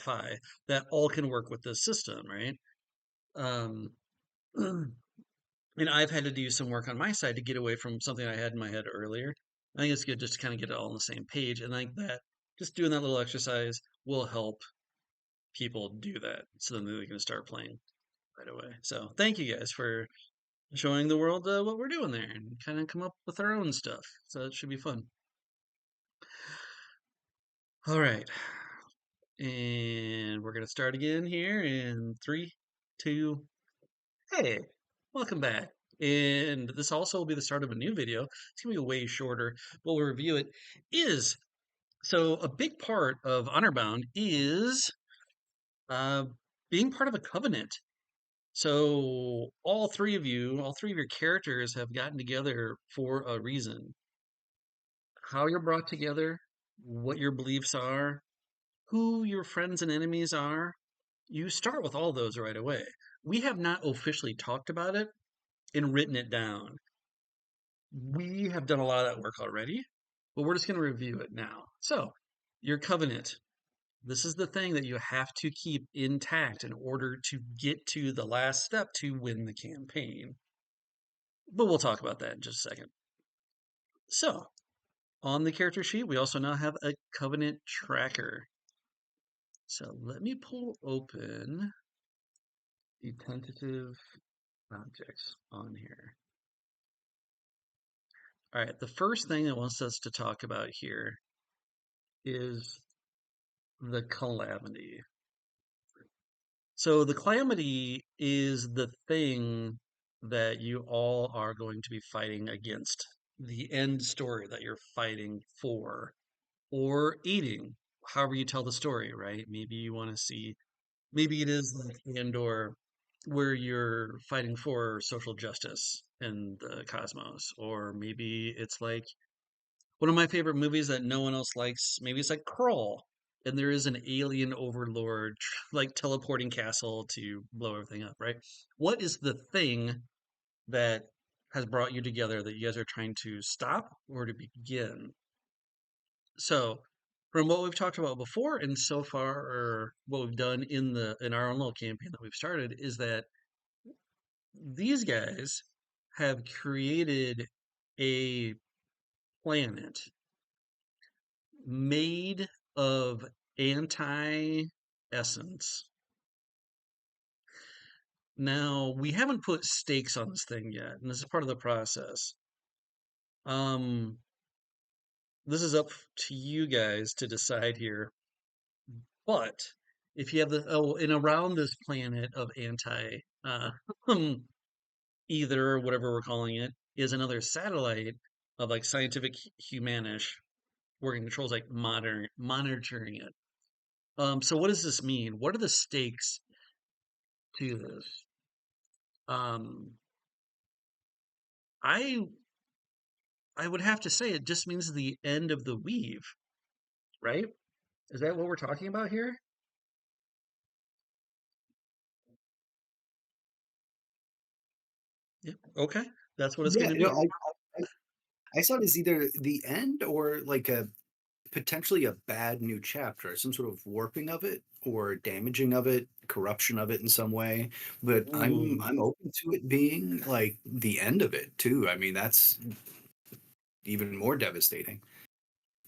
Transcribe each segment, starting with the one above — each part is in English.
sci-fi that all can work with this system, right? Um, and I've had to do some work on my side to get away from something I had in my head earlier. I think it's good just to kind of get it all on the same page, and I think that just doing that little exercise will help people do that, so then they can start playing right away. So thank you guys for showing the world what we're doing there, and kind of come up with our own stuff. So it should be fun. All right, and we're gonna start again here in three, two. Hey, welcome back. And this also will be the start of a new video. It's gonna be way shorter, but we'll review it. Is so a big part of Honorbound is uh, being part of a covenant. So all three of you, all three of your characters have gotten together for a reason. How you're brought together, what your beliefs are, who your friends and enemies are. You start with all those right away. We have not officially talked about it and written it down. We have done a lot of that work already, but we're just going to review it now. So, your covenant. This is the thing that you have to keep intact in order to get to the last step to win the campaign. But we'll talk about that in just a second. So, on the character sheet, we also now have a covenant tracker. So, let me pull open the tentative objects on here. All right, the first thing it wants us to talk about here is the calamity. So the calamity is the thing that you all are going to be fighting against, the end story that you're fighting for or eating, however you tell the story, right? Maybe you want to see, maybe it is like Andor, where you're fighting for social justice in the cosmos, or maybe it's like one of my favorite movies that no one else likes. Maybe it's like Crawl, and there is an alien overlord like teleporting castle to blow everything up, right? What is the thing that has brought you together that you guys are trying to stop or to begin? So, from what we've talked about before and so far, or what we've done in our own little campaign that we've started, is that these guys have created a planet made of anti-essence. Now, we haven't put stakes on this thing yet, and this is part of the process. Um, this is up to you guys to decide here. But if you have and around this planet of either whatever we're calling it is another satellite of like scientific humanish working controls like monitoring it. So what does this mean? What are the stakes to this? Um, I I would have to say it just means the end of the weave, right? Is that what we're talking about here? Yeah. Okay. That's what it's going Yeah, to no, be. I saw it as either the end or like a potentially a bad new chapter, some sort of warping of it or damaging of it, corruption of it in some way. But I'm Ooh. I'm open to it being like the end of it too. I mean, that's even more devastating.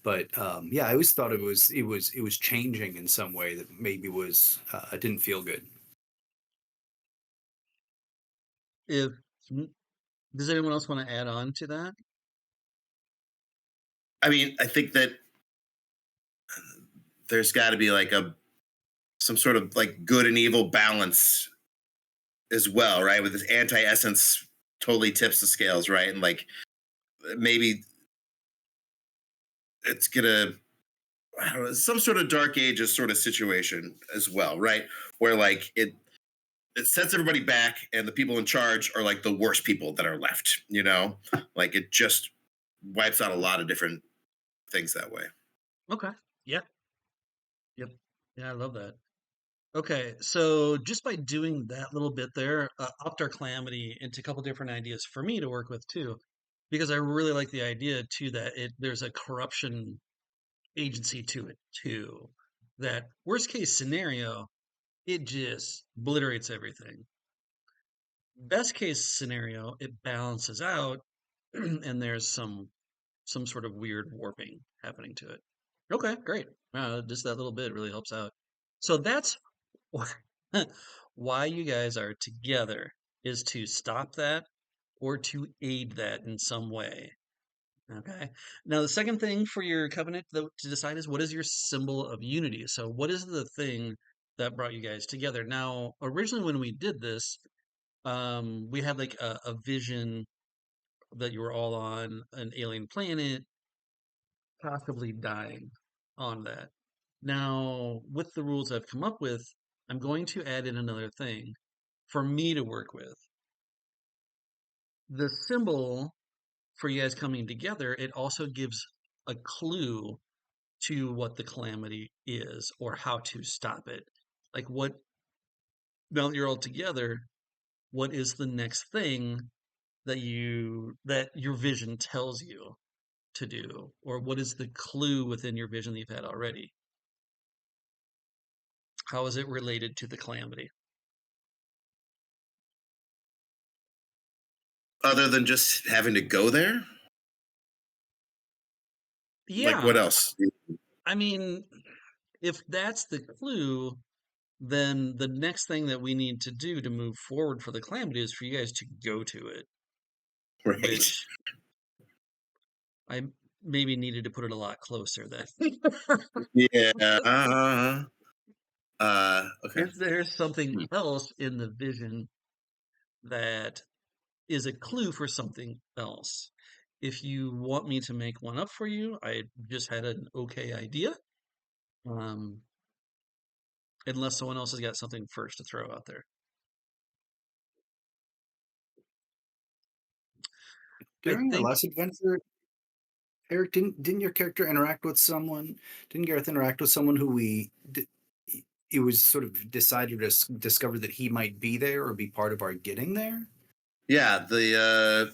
But yeah, I always thought it was changing in some way that maybe was didn't feel good. If does anyone else want to add on to that? I mean, I think that there's got to be like a some sort of like good and evil balance as well, right? With this anti essence totally tips the scales, right? And like maybe it's gonna I don't know some sort of dark ages sort of situation as well, right? Where like it sets everybody back, and the people in charge are like the worst people that are left. Like it just wipes out a lot of different things that way. Okay. Yeah. Yep. Yeah, I love that. Okay, so just by doing that little bit there, upped our calamity into a couple different ideas for me to work with too, because I really like the idea too that there's a corruption agency to it too. that worst case scenario, it just obliterates everything. Best case scenario, it balances out and there's some sort of weird warping happening to it. Okay, great. Just that little bit really helps out. So that's why you guys are together, is to stop that or to aid that in some way. Okay. Now, the second thing for your covenant to decide is, what is your symbol of unity? So, what is the thing that brought you guys together? Now, originally, when we did this, we had like a vision that you were all on an alien planet, possibly dying on that. Now, with the rules I've come up with, I'm going to add in another thing for me to work with. The symbol for you guys coming together, it also gives a clue to what the calamity is or how to stop it. Like, what, now that you're all together, what is the next thing that your vision tells you to do? Or what is the clue within your vision that you've had already? How is it related to the calamity? Other than just having to go there? Like Yeah, what else? I mean, if that's the clue, then the next thing that we need to do to move forward for the calamity is for you guys to go to it, Right. which I maybe needed to put it a lot closer then. Yeah. Okay. If there's something Hmm. else in the vision that is a clue for something else. If you want me to make one up for you, I just had an okay idea. Um, unless someone else has got something first to throw out there. I During our think, last adventure, Eric, didn't your character interact with someone? Didn't Gareth interact with someone who it was sort of decided to discover that he might be there or be part of our getting there? Yeah, the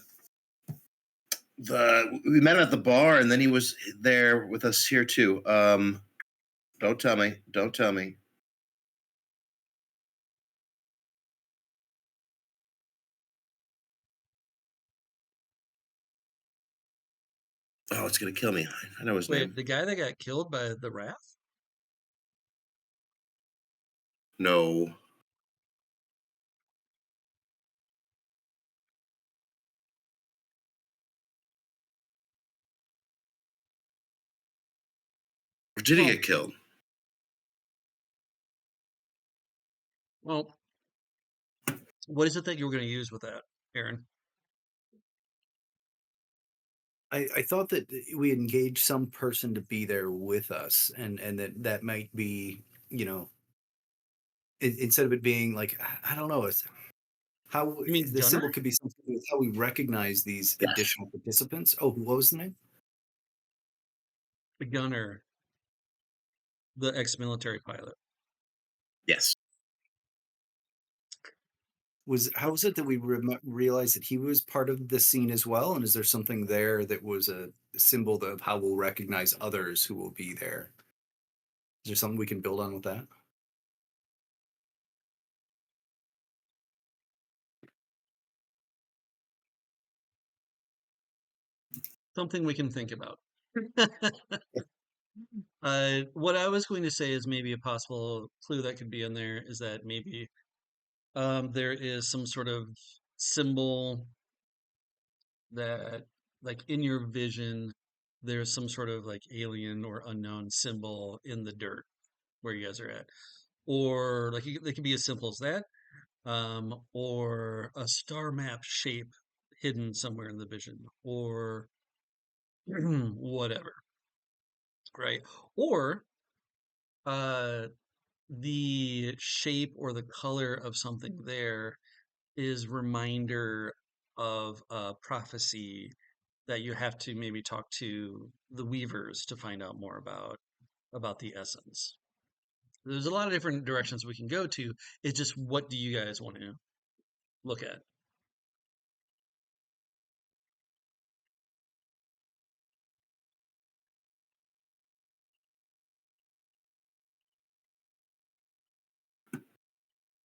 we met at the bar and then he was there with us here too. Don't tell me. Don't tell me. Oh, it's gonna kill me. I know his wait, name. the guy that got killed by the wrath? No. Or did he Well, get killed? well, what is it that you were going to use with that, Aaron? I thought that we engaged some person to be there with us, and that might be, you know, instead of it being like, I don't know, it's how You mean the Gunner? symbol could be something with how we recognize these Yes. additional participants. Oh, what was the name? The Gunner, the ex-military pilot. Yes. Was how was it that we realized that he was part of the scene as well? And is there something there that was a symbol of how we'll recognize others who will be there? Is there something we can build on with that? Something we can think about. What I was going to say is maybe a possible clue that could be in there is that maybe there is some sort of symbol that, like in your vision, there's some sort of like alien or unknown symbol in the dirt where you guys are at. Or like it could be as simple as that, or a star map shape hidden somewhere in the vision, or whatever, right? Or uh, the shape or the color of something there is reminder of a prophecy that you have to maybe talk to the weavers to find out more about the essence. There's a lot of different directions we can go to. It's just, what do you guys want to look at?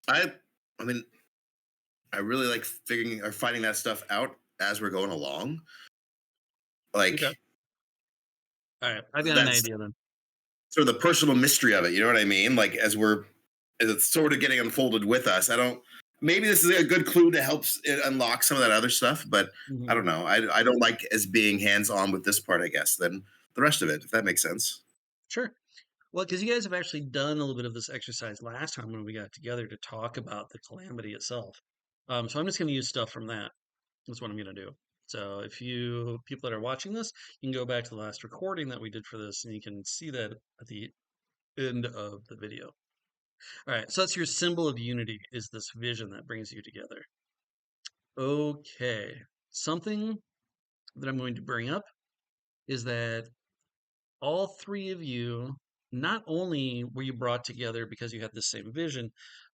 I mean, I really like figuring or finding that stuff out as we're going along. Like Okay. All right. I've got an that's idea then. sort of the personal mystery of it. You know what I mean? Like as it's sort of getting unfolded with us. I don't. Maybe this is a good clue to help it unlock some of that other stuff, but I Mhm. don't know. I don't like as being hands on with this part. I guess than the rest of it, if that makes sense. Sure. Well, because you guys have actually done a little bit of this exercise last time when we got together to talk about the calamity itself. So I'm just going to use stuff from that. That's what I'm going to do. So if you people that are watching this, you can go back to the last recording that we did for this, and you can see that at the end of the video. All right. So that's your symbol of unity. Is this vision that brings you together? Okay. Something that I'm going to bring up is that all three of you, not only were you brought together because you had the same vision,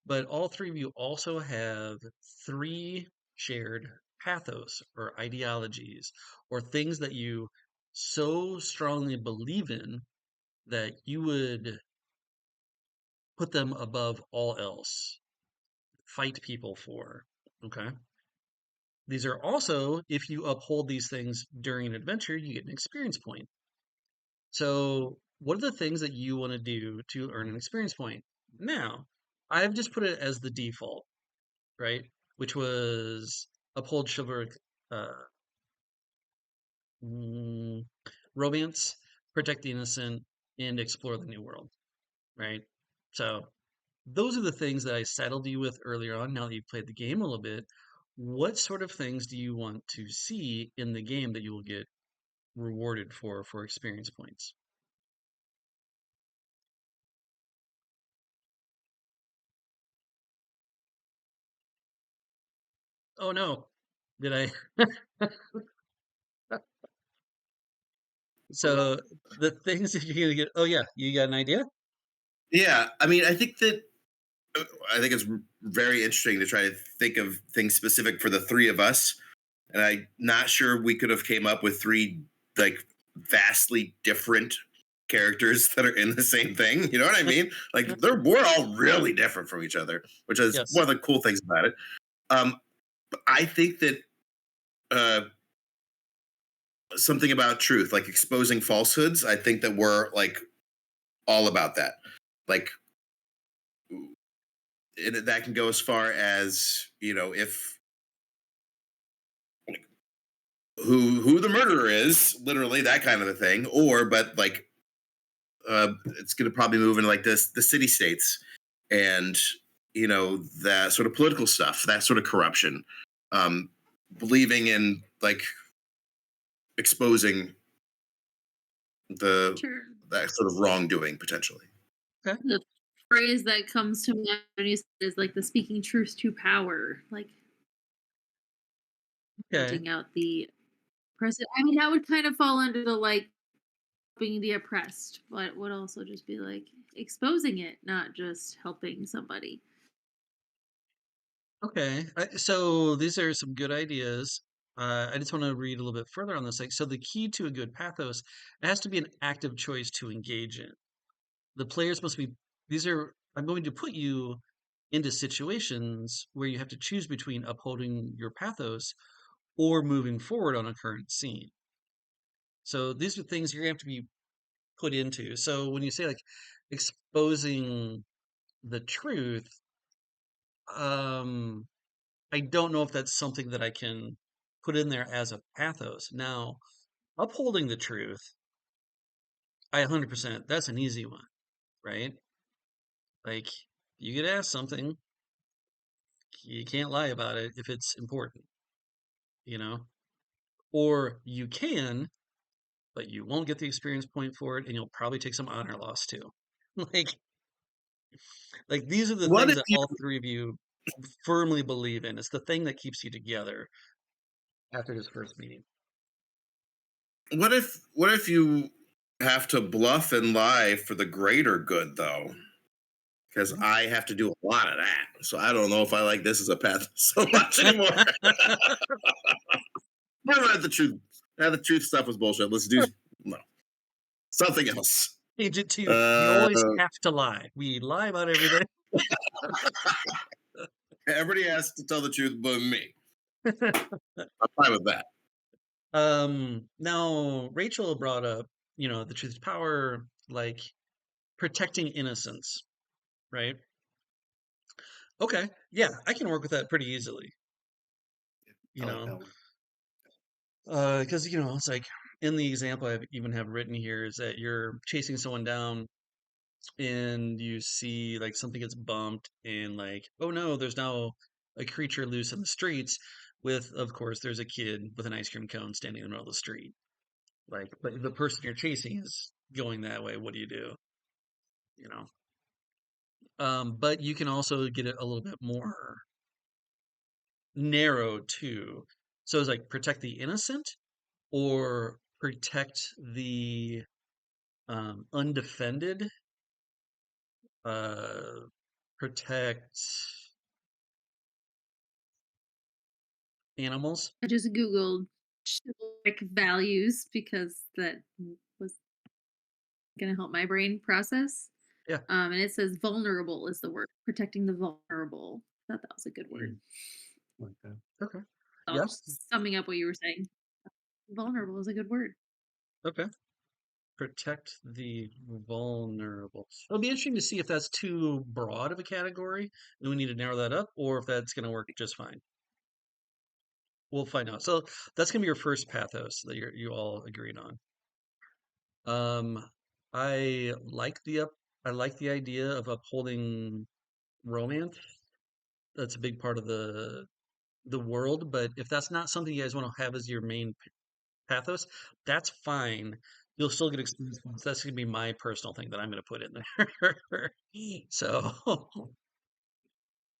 but all three of you also have three shared pathos or ideologies or things that you so strongly believe in that you would put them above all else, fight people for. Okay. These are also, if you uphold these things during an adventure, you get an experience point. So, what are the things that you want to do to earn an experience point? Now, I've just put it as the default, right? Which was uphold chivalric uh, mm, romance, protect the innocent, and explore the new world, right? So, those are the things that I settled you with earlier on. Now that you've played the game a little bit, what sort of things do you want to see in the game that you will get rewarded for experience points? Oh no, did I? So the things that you're gonna get. Oh yeah, you got an idea? Yeah, I mean, I think it's very interesting to try to think of things specific for the three of us, and I'm not sure we could have came up with three like vastly different characters that are in the same thing. You know what I mean? Like we're all really different from each other, which is Yes. one of the cool things about it. But I think that uh, something about truth, like exposing falsehoods, I think that we're like all about that. Like that can go as far as if who the murderer is, literally that kind of a thing, or but like it's going to probably move into like this the city states and that sort of political stuff, that sort of corruption, um, believing in like exposing the Sure. that sort of wrongdoing potentially. Okay. The phrase that comes to mind when you said is like the speaking truth to power, like Okay. pointing out the oppressive. I mean, that would kind of fall under the like being the oppressed, but would also just be like exposing it, not just helping somebody. Okay. So these are some good ideas. I just want to read a little bit further on this. Like, so the key to a good pathos, it has to be an active choice to engage in. The players must be. These are. I'm going to put you into situations where you have to choose between upholding your pathos or moving forward on a current scene. So these are things you're going to have to be put into. So when you say like exposing the truth, um, I don't know if that's something that I can put in there as a pathos. Now, upholding the truth, I 100%, that's an easy one, right? Like, you get asked something, you can't lie about it if it's important, you know? Or you can, but you won't get the experience point for it, and you'll probably take some honor loss too. Like, like these are the What things if that you all three of you firmly believe in. It's the thing that keeps you together after this first meeting. what if you have to bluff and lie for the greater good though? Because I have to do a lot of that. So I don't know if I like this as a path so much anymore. Never had the truth. The truth stuff was bullshit. Let's do no something else. Agent 2, you Uh, always have to lie. We lie about everything. Everybody has to tell the truth but me. I'm fine with that. Now Rachel brought up, the truth power, like protecting innocence, right? Okay, yeah, I can work with that pretty easily. I like that one. Because it's like in the example I even have written here is that you're chasing someone down and you see like something gets bumped and like, oh no, there's now a creature loose in the streets with, of course, there's a kid with an ice cream cone standing in the middle of the street. Like, but the person you're chasing is going that way. What do you do? You know. But you can also get it a little bit more narrow too. So it's like protect the innocent or protect the undefended. Uh, protect animals. I just googled chivalric values because that was going to help my brain process. Yeah. And it says vulnerable is the word, protecting the vulnerable. I thought that was a good word. Like that. Okay. So Yeah. just summing up what you were saying. Vulnerable is a good word. Okay. Protect the vulnerable. It'll be interesting to see if that's too broad of a category and we need to narrow that up, or if that's going to work just fine. We'll find out. So that's going to be your first pathos that you all agreed on. I like the idea of upholding romance. That's a big part of the world, but if that's not something you guys want to have as your main pathos, that's fine. You'll still get experience points. That's going to be my personal thing that I'm going to put in there. So,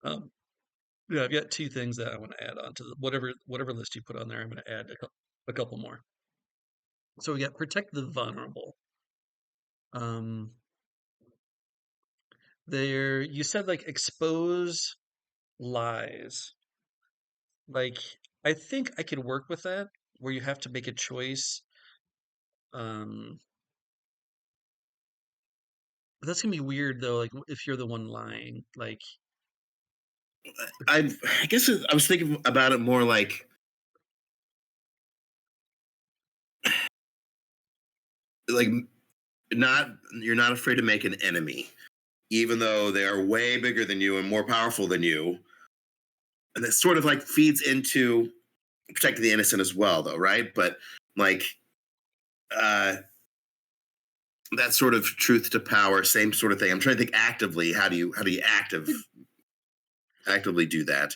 um, yeah, I've got two things that I want to add on to whatever list you put on there. I'm going to add a couple more. So we got protect the vulnerable. Um, there you said like expose lies. Like I think I could work with that where you have to make a choice. Um, but that's gonna be weird though. Like if you're the one lying, like I guess I was thinking about it more like not you're not afraid to make an enemy, even though they are way bigger than you and more powerful than you. And that sort of like feeds into protecting the innocent as well, though, right? But like uh that sort of truth to power, same sort of thing. I'm trying to think actively. How do you actively do that?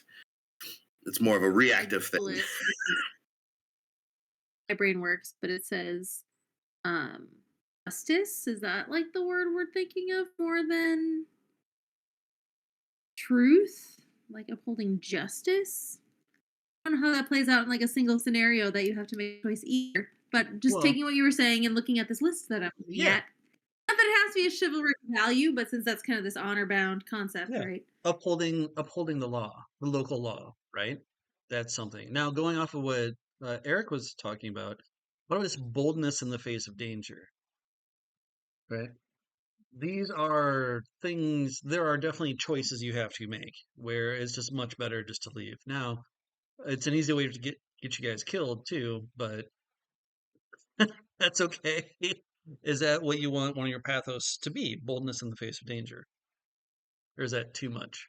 It's more of a reactive thing. My brain works, but it says um justice. Is that like the word we're thinking of more than truth? Like upholding justice? I don't know how that plays out in like a single scenario that you have to make a choice either. But just well, taking what you were saying and looking at this list that I'm looking yeah, at, not that it has to be a chivalric value, but since that's kind of this honor bound concept, yeah, right? upholding the law, the local law, right? That's something. Now going off of what Eric was talking about, what about this boldness in the face of danger, right? These are things, there are definitely choices you have to make where it's just much better just to leave. Now, it's an easy way to get you guys killed too, but that's okay. Is that what you want one of your pathos to be? Boldness in the face of danger? Or is that too much?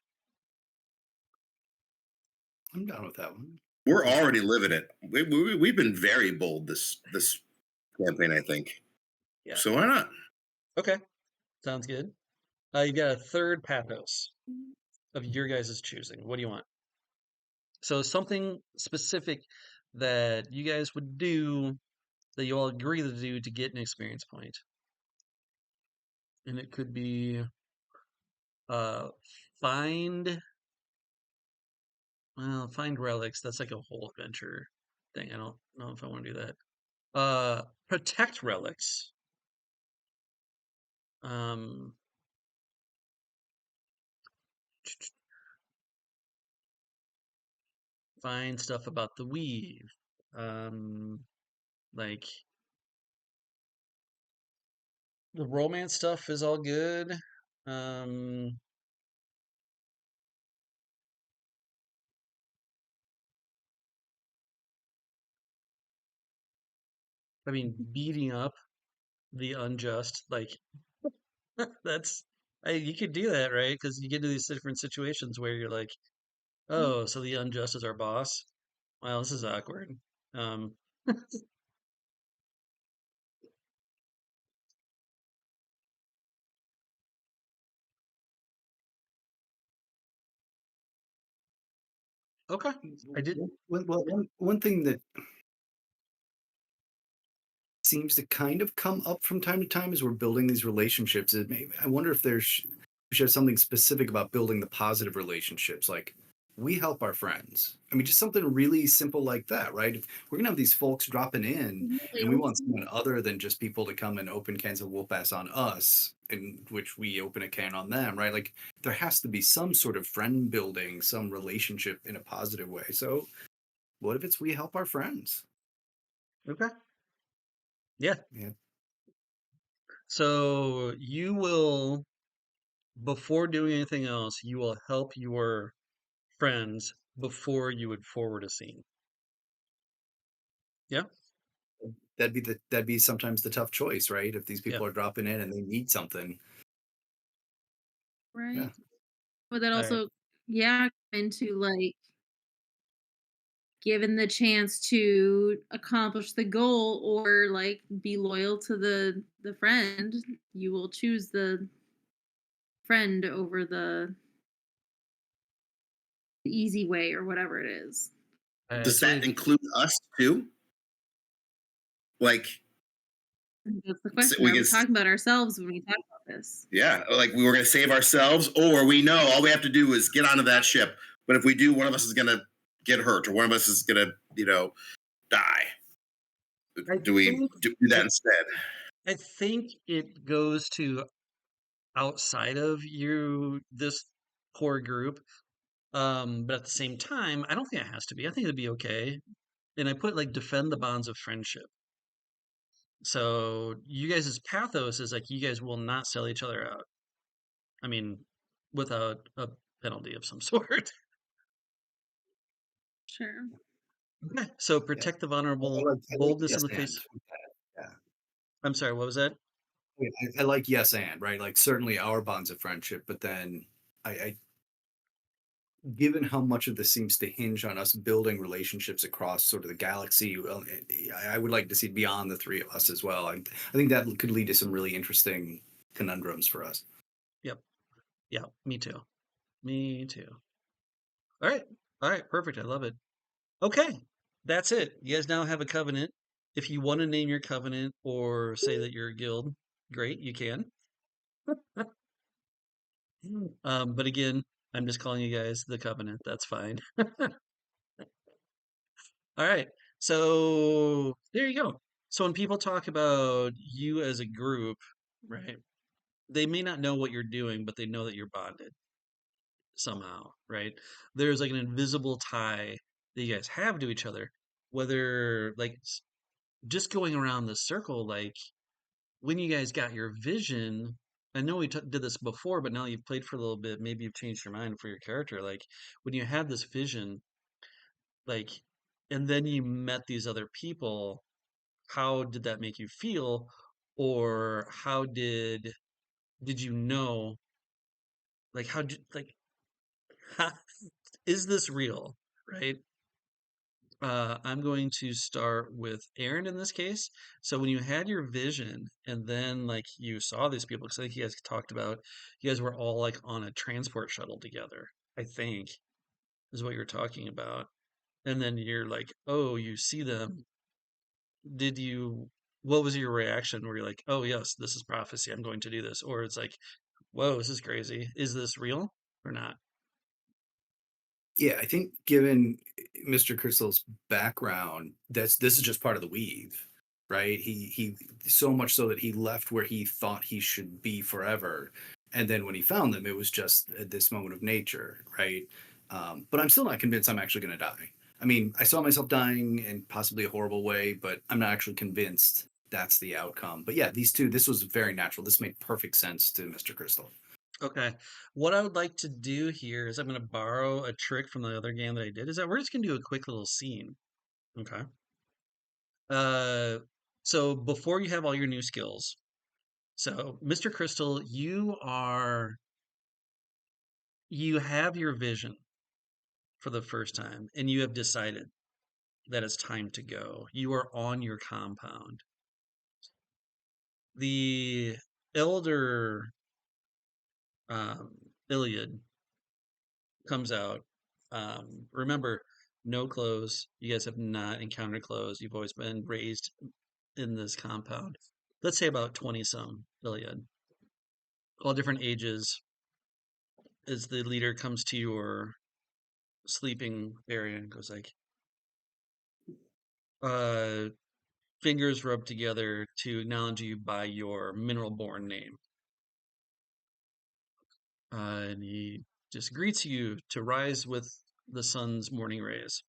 I'm down with that one. We're already living it. We've been very bold this campaign, I think. Yeah. So why not? Okay. Sounds good. You got a third pathos of your guys' choosing. What do you want? So something specific that you guys would do that you all agree to do to get an experience point. And it could be uh find find relics. That's like a whole adventure thing. I don't know if I want to do that. Protect relics. Um find stuff about the weave. Like the romance stuff is all good. Um I mean, beating up the unjust, like that's you could do that, right? Because you get into these different situations where you're like, oh, so the unjust is our boss. Well, this is awkward. Um, okay, I did. One thing that seems to kind of come up from time to time as we're building these relationships is maybe I wonder if we should have something specific about building the positive relationships, like we help our friends. I mean, just something really simple like that, right? If we're gonna have these folks dropping in and we want someone other than just people to come and open cans of wolf ass on us, in which we open a can on them, right? Like there has to be some sort of friend building, some relationship in a positive way. So what if it's we help our friends? Okay, yeah. Yeah. So you will, before doing anything else, you will help your friends before you would forward a scene. Yeah, That'd be sometimes the tough choice, right? If these yeah. people are dropping in and they need something. Yeah. Right. But that All right. also, yeah, into like given the chance to accomplish the goal or like be loyal to the friend, you will choose the friend over the easy way or whatever it is. All right. Does So that we've include us too? Like, I think that's the so question. we Are can, we talking about ourselves when we talk about this? yeah, like we were going to save ourselves, or we know all we have to do is get onto that ship. But if we do, one of us is going to get hurt, or one of us is going to, die. I Do we think do that instead? I think it goes to outside of this core group. But at the same time, I don't think it has to be. I think it'd be okay. And I put like defend the bonds of friendship. So you guys' pathos is like you guys will not sell each other out. I mean, without a penalty of some sort. Sure. Okay. So Yeah. protect the I vulnerable, like boldness in yes the and face. with that. Yeah. I'm sorry, what was that? I like yes and right. Like certainly our bonds of friendship, but then I given how much of this seems to hinge on us building relationships across sort of the galaxy, well, I would like to see beyond the three of us as well. I think that could lead to some really interesting conundrums for us. Yep. Yeah, me too. Me too. All right. All right, perfect. I love it. Okay. That's it. You guys now have a covenant. If you want to name your covenant or say that you're a guild, great, you can. But again, I'm just calling you guys the covenant. That's fine. All right. So there you go. So when people talk about you as a group, right, they may not know what you're doing, but they know that you're bonded somehow, right? There's like an invisible tie that you guys have to each other, whether like just going around the circle, like when you guys got your vision. I know we did this before, but now you've played for a little bit. Maybe you've changed your mind for your character. Like when you had this vision, like, and then you met these other people, how did that make you feel? Or how did you know, like, how did, like, is this real? Right? I'm going to start with Aaron in this case. So when you had your vision and then like you saw these people, because I think you guys talked about you guys were all like on a transport shuttle together, I think is what you're talking about. And then you're like, oh, you see them. Did you, what was your reaction? Were you like, oh, yes, this is prophecy. I'm going to do this. Or it's like, whoa, this is crazy. Is this real or not? Yeah, I think given Mr. Crystal's background, this is just part of the weave, right? He so much so that he left where he thought he should be forever, and then when he found them, it was just this moment of nature, right? But I'm still not convinced I'm actually going to die. I mean, I saw myself dying in possibly a horrible way, but I'm not actually convinced that's the outcome. But yeah, these two, this was very natural. This made perfect sense to Mr. Crystal. Okay. What I would like to do here is I'm going to borrow a trick from the other game that I did. Is that we're just going to do a quick little scene. Okay. Uh, So before you have all your new skills, so Mr. Crystal, you have your vision for the first time, and you have decided that it's time to go. You are on your compound. The elder um, Iliod comes out. Remember, no clothes. You guys have not encountered clothes. You've always been raised in this compound. Let's say about 20 some Iliad, all different ages. As the leader comes to your sleeping area and goes like, uh, fingers rubbed together to acknowledge you by your mineral born name. And he just greets you to rise with the sun's morning rays.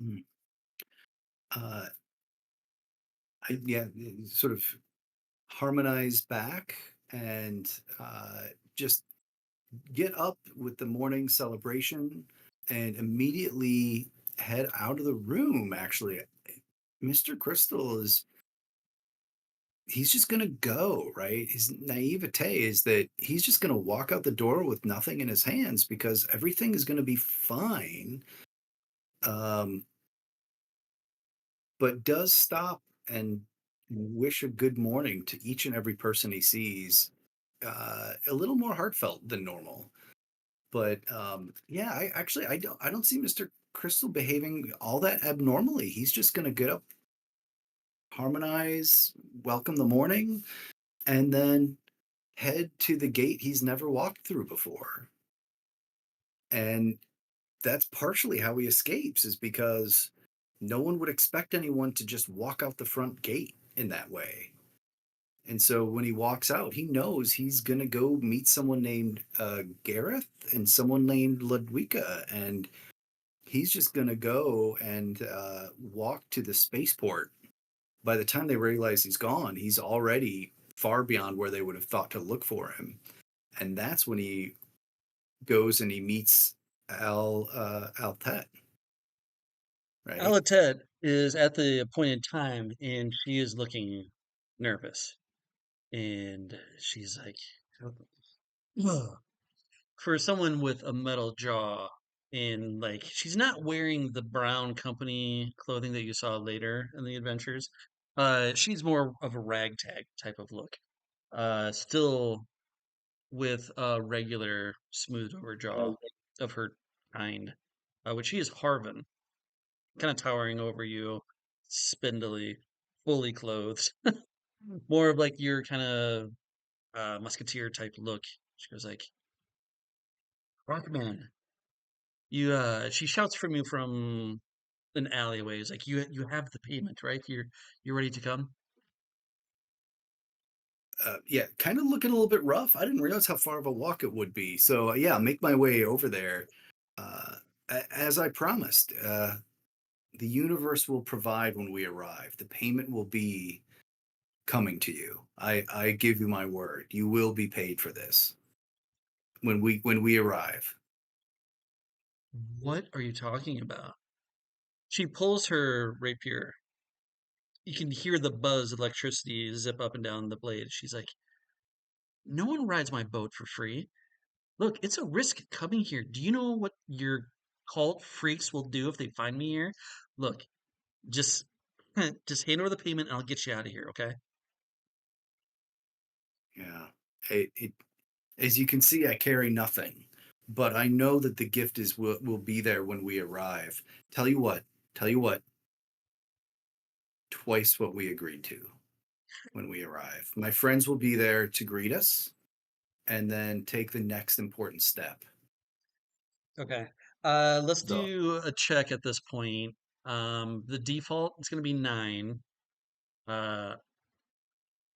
Mm. Yeah, sort of harmonize back and just get up with the morning celebration and immediately head out of the room. Actually, Mr. Crystal he's just going to go, right? His naivete is that he's just going to walk out the door with nothing in his hands because everything is going to be fine. Um, but does stop and wish a good morning to each and every person he sees, a little more heartfelt than normal. But yeah, I don't see Mr. Crystal behaving all that abnormally. He's just going to get up, harmonize, welcome the morning, and then head to the gate he's never walked through before. And that's partially how he escapes, is because no one would expect anyone to just walk out the front gate in that way. And so when he walks out, he knows he's going to go meet someone named Gareth and someone named Ludwicka. And he's just going to go and walk to the spaceport. By the time they realize he's gone, he's already far beyond where they would have thought to look for him. And that's when he goes and he meets Altet, right? Alatet is at the appointed time and she is looking nervous. And she's like, "Ugh." For someone with a metal jaw, and like she's not wearing the brown company clothing that you saw later in the adventures. She's more of a ragtag type of look. Still with a regular smoothed over jaw of her kind, which she is Harven, kind of towering over you, spindly, fully clothed. More of like your kind of musketeer type look. She goes like, Rockman, she shouts from you from an alleyway. It's like you have the payment, right? You're ready to come. Yeah, kind of looking a little bit rough. I didn't realize how far of a walk it would be. So yeah, make my way over there. Uh, as I promised, the universe will provide when we arrive. The payment will be coming to you. I give you my word. You will be paid for this when we arrive. What are you talking about? She pulls her rapier. You can hear the buzz of electricity zip up and down the blade. She's like, "No one rides my boat for free. Look, it's a risk coming here. Do you know what your cult freaks will do if they find me here? Look, just just hand over the payment and I'll get you out of here, okay?" Yeah. It as you can see, I carry nothing, but I know that the gift will be there when we arrive. Tell you what, tell you what, twice what we agreed to when we arrive. My friends will be there to greet us and then take the next important step. Okay. Let's So, do a check at this point. The default is going to be 9. Uh,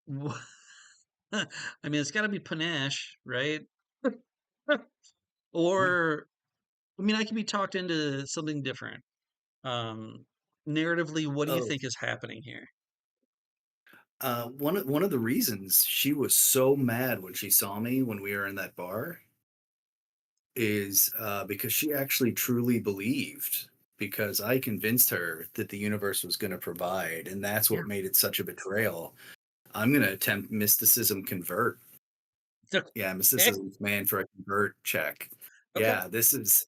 wh- I mean, it's got to be panache, right? yeah. Or, I mean, I can be talked into something different. Um, Narratively, what do you Oh, think is happening here? one of the reasons she was so mad when she saw me when we were in that bar is because she actually truly believed because I convinced her that the universe was going to provide, and that's what made it such a betrayal. I'm going to attempt mysticism convert. Yeah, Okay. mysticism man for a convert check. Okay. Yeah, this is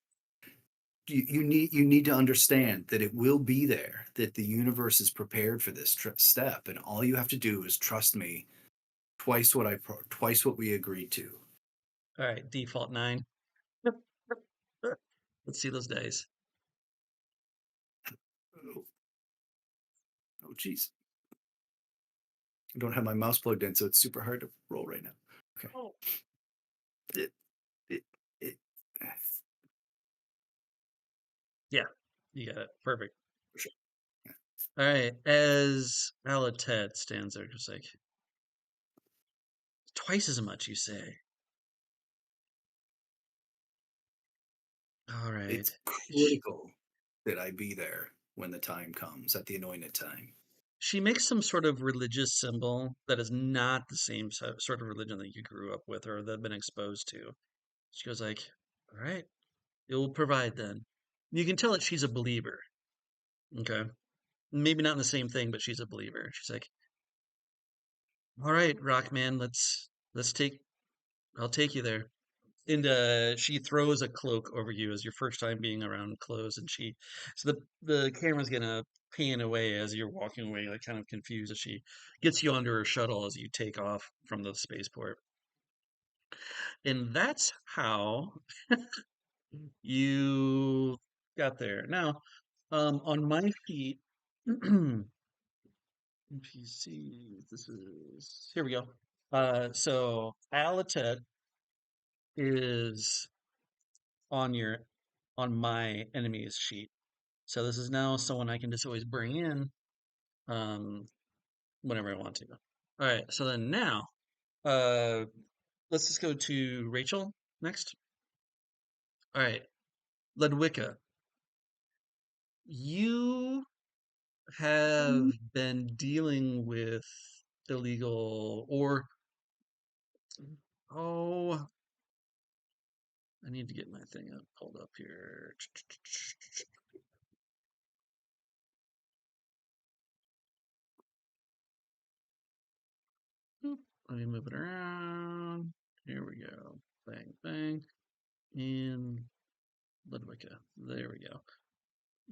you need to understand that it will be there, that the universe is prepared for this step, and all you have to do is trust me. Twice what we agreed to. All right. Default 9. Let's see those dice. Oh, geez. I don't have my mouse plugged in, so it's super hard to roll right now. Okay. Oh. It, Yeah, you got it. Perfect. Sure. Yeah. All right. As Alatet stands there, just like twice as much, you say. All right. It's critical that I be there when the time comes, at the anointed time. She makes some sort of religious symbol that is not the same sort of religion that you grew up with or that have been exposed to. She goes like, "All right, it will provide then." You can tell that she's a believer. Okay, maybe not in the same thing, but she's a believer. She's like, "All right, Rockman, let's take. I'll take you there." And she throws a cloak over you as your first time being around clothes, and so the camera's gonna pan away as you're walking away, like kind of confused as she gets you onto her shuttle as you take off from the spaceport. And that's how you got there. Now, on my feet, NPC, this is here we go. So Alatet is on your on my enemies sheet. So this is now someone I can just always bring in um, whenever I want to. All right. So then now, uh, let's just go to Rachel next. All right. Ludwicka, you have been dealing with illegal or oh, I need to get my thing up, pulled up here. Let me move it around. Here we go. Bang, bang. And Ludwicka. There we go.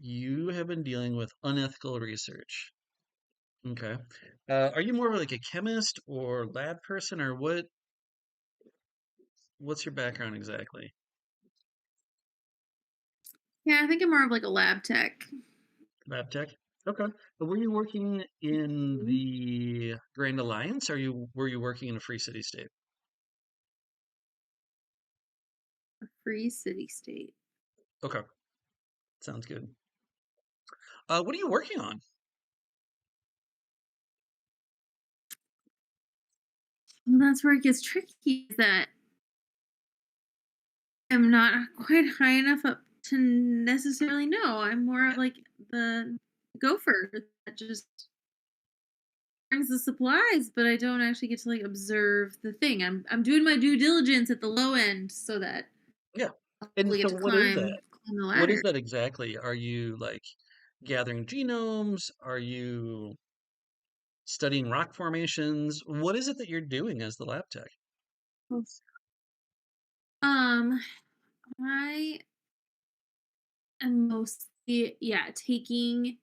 You have been dealing with unethical research. Okay. Are you more of like a chemist or lab person, or what's your background exactly? Yeah, I think I'm more of like a lab tech. Lab tech? Okay. But were you working in Mhm. the Grand Alliance, or were you working in a free city state? A free city state. Okay. Sounds good. What are you working on? Well, that's where it gets tricky. Is that I'm not quite high enough up to necessarily know. I'm more of like the gopher that just brings the supplies, but I don't actually get to like observe the thing. I'm doing my due diligence at the low end so that Yeah. I'll And hopefully get so to what is that? climb the What is ladder. that exactly? Are you like gathering genomes? Are you studying rock formations? What is it that you're doing as the lab tech? Um, I am mostly taking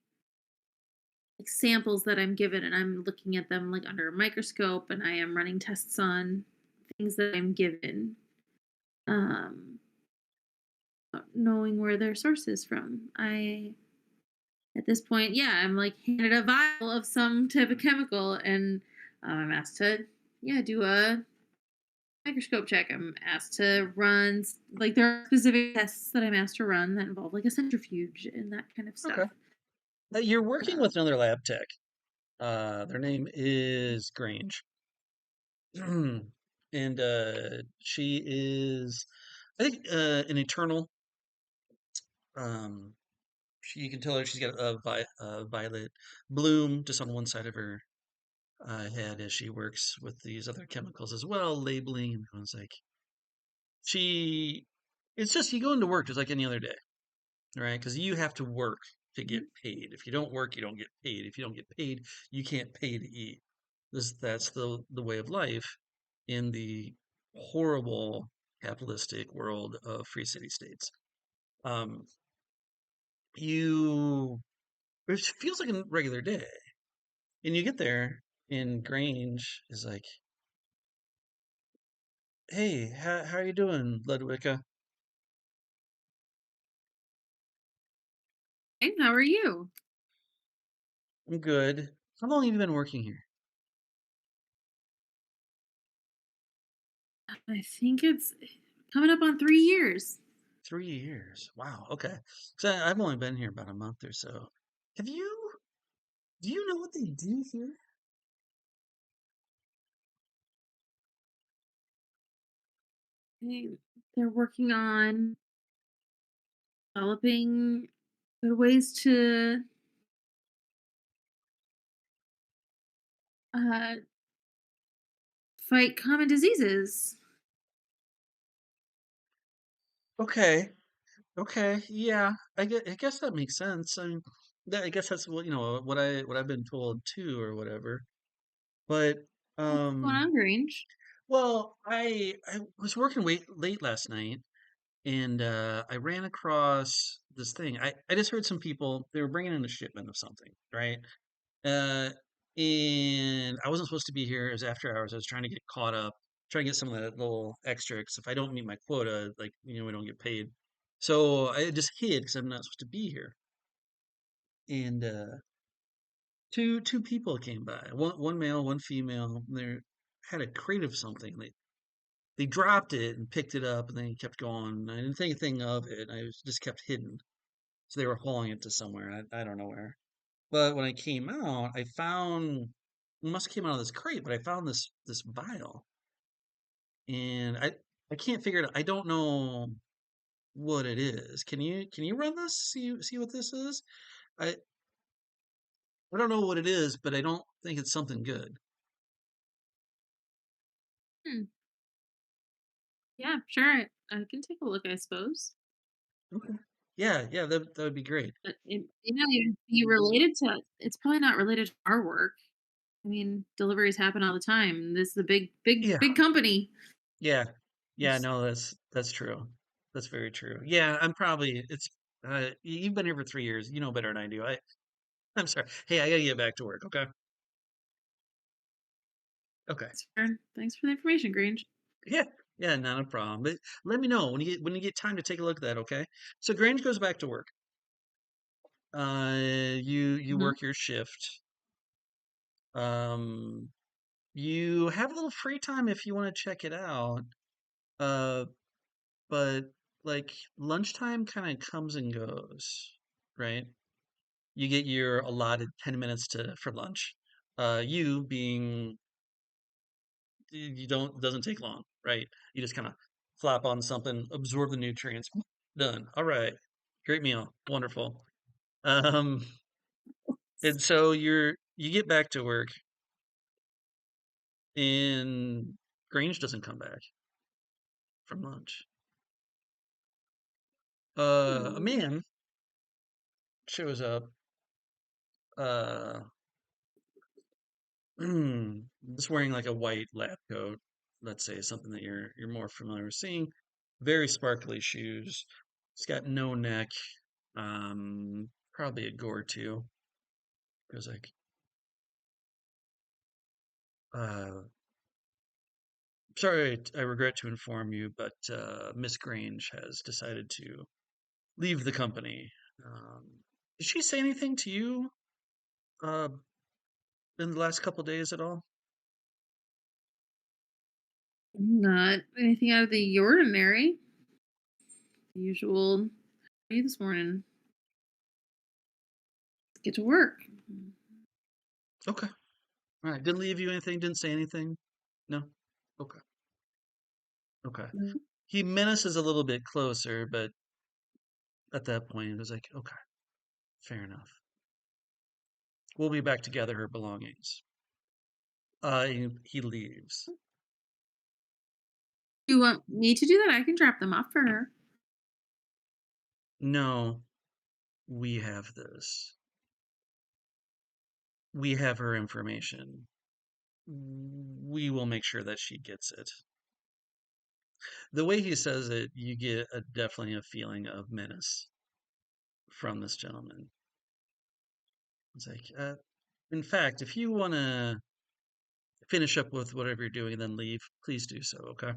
like samples that I'm given and I'm looking at them like under a microscope and I am running tests on things that I'm given. Um, knowing where their source is from. I At this point, I'm like handed a vial of some type of chemical and I'm asked to do a microscope check. I'm asked to run like there are specific tests that I'm asked to run that involve like a centrifuge and that kind of stuff. Okay. You're working Uh, with another lab tech. Their name is Grange. And she is, I think, an eternal. Um, you can tell her she's got a violet bloom just on one side of her head as she works with these other chemicals as well, labeling. And I was like, she, it's just you go into work just like any other day. right? Because you have to work to get paid. If you don't work, you don't get paid. If you don't get paid, you can't pay to eat. That's the way of life in the horrible capitalistic world of free city states. Um, you it feels like a regular day, and you get there, and Grange is like, "Hey, how are you doing, Ludwicka?" Hey, how are you? "I'm good. How long have you been working here?" I think it's coming up on 3 years. 3 years. Wow. Okay. So I've only been here about a month or so. Have you? Do you know what they do here? They're working on developing good ways to uh, fight common diseases. Okay. Okay. Yeah. I guess that makes sense. I mean, I guess that's what what I've been told too, or whatever. But What's going um, on, Grange? well, I was working late last night, and I ran across this thing. I just heard some people, they were bringing in a shipment of something, right? Uh, and I wasn't supposed to be here. It was after hours. I was trying to get caught up, trying to get some of that little extra. Because if I don't meet my quota, like we don't get paid. So I just hid because I'm not supposed to be here. And two people came by. One male, one female. They had a crate of something. They dropped it and picked it up, and then he kept going. I didn't think anything of it. I was just kept hidden. So they were hauling it to somewhere. I don't know where. But when I came out, I found it must have came out of this crate, but I found this vial, and I can't figure it out. I don't know what it is. Can you run this? See what this is? I I don't know what it is, but I don't think it's something good. Hmm. Yeah, sure. I can take a look, I suppose. Okay. Yeah, yeah, that would be great. But it'd be related to. It's probably not related to our work. I mean, deliveries happen all the time. This is a big, big, Yeah, big company. yeah, yeah. No, that's true. That's very true. Yeah, I'm probably it's. You've been here for 3 years. You know better than I do. I'm sorry. Hey, I gotta get back to work. Okay. Okay. Thanks for the information, Grange. Yeah, yeah, not a problem. But let me know when you get time to take a look at that, okay? So Grange goes back to work. You Mhm. work your shift. Um, you have a little free time if you want to check it out. Uh, but like lunchtime kind of comes and goes, right? You get your allotted 10 minutes to for lunch. You being you don't doesn't take long, right? You just kind of flop on something, absorb the nutrients. Done. All right. Great meal. Wonderful. Um, and so you get back to work, and Grange doesn't come back from lunch. A Oh. man shows up, uh just wearing like a white lab coat, let's say something that you're more familiar with seeing. Very sparkly shoes. It's got no neck. Probably a gore too. Goes like, uh, sorry, I regret to inform you, but Miss Grange has decided to leave the company. Um, did she say anything to you uh, in the last couple days at all? Not anything out of the ordinary. The usual. How are you this morning? Get to work. Okay. All right. Didn't leave you anything. Didn't say anything. No. Okay. Okay. Mhm. He menaces a little bit closer, but at that point, it was like, okay, fair enough. We'll be back to gather her belongings. He leaves. You want me to do that? I can drop them off for her. No. we have this. We have her information. We will make sure that she gets it. The way he says it, you get definitely a feeling of menace from this gentleman. It's like, in fact, if you want to finish up with whatever you're doing and then leave, please do so, okay?